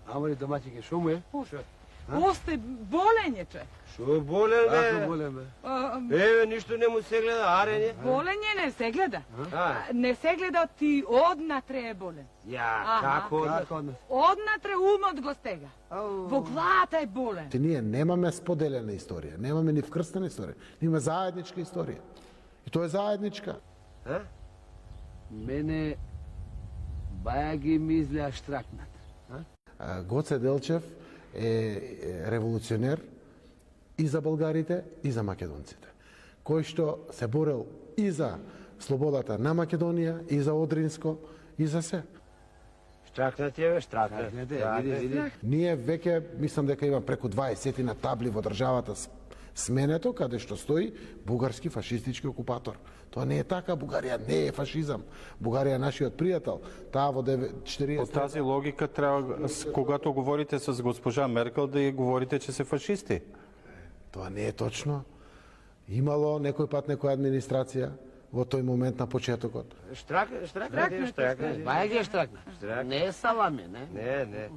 Ама ли домаќике, шо му е? Осте болен е, човек. Шо болен, бе? Како болен, бе? Еве, ништо не му се гледа, арење. Болен е, не се гледа. Не се гледа, ти однатре е болен. Ја, како? Како однес? Однатре умот го стега. Во главата е болен. Ние немаме споделена историја, немаме ни вкрстена историја, имаме заедничка историја. И тоа е заедничка. Мене баја ги ми излеа штракнат. Гоце Делчев е револуционер и за българите, и за македонците, кој што се борел и за слободата на Македонија, и за Одринско, и за се. Штракнат е, бе, штракнат. Види. Ние веќе, мислам дека има преку 20 на табли во државата сменето, каде што стои бугарски фашистички окупатор. Тоа не е така, Бугарија не е фашизам. Бугарија е нашиот пријател. Таа во 40... По тази логика треба, когато говорите с госпожа Меркел, да ја говорите, че се фашисти. Тоа не е точно. Имало некој пат некоја администрација во тој момент на почетокот. Штракнат. Баја ги штракнат. Не е саламе, не? Не.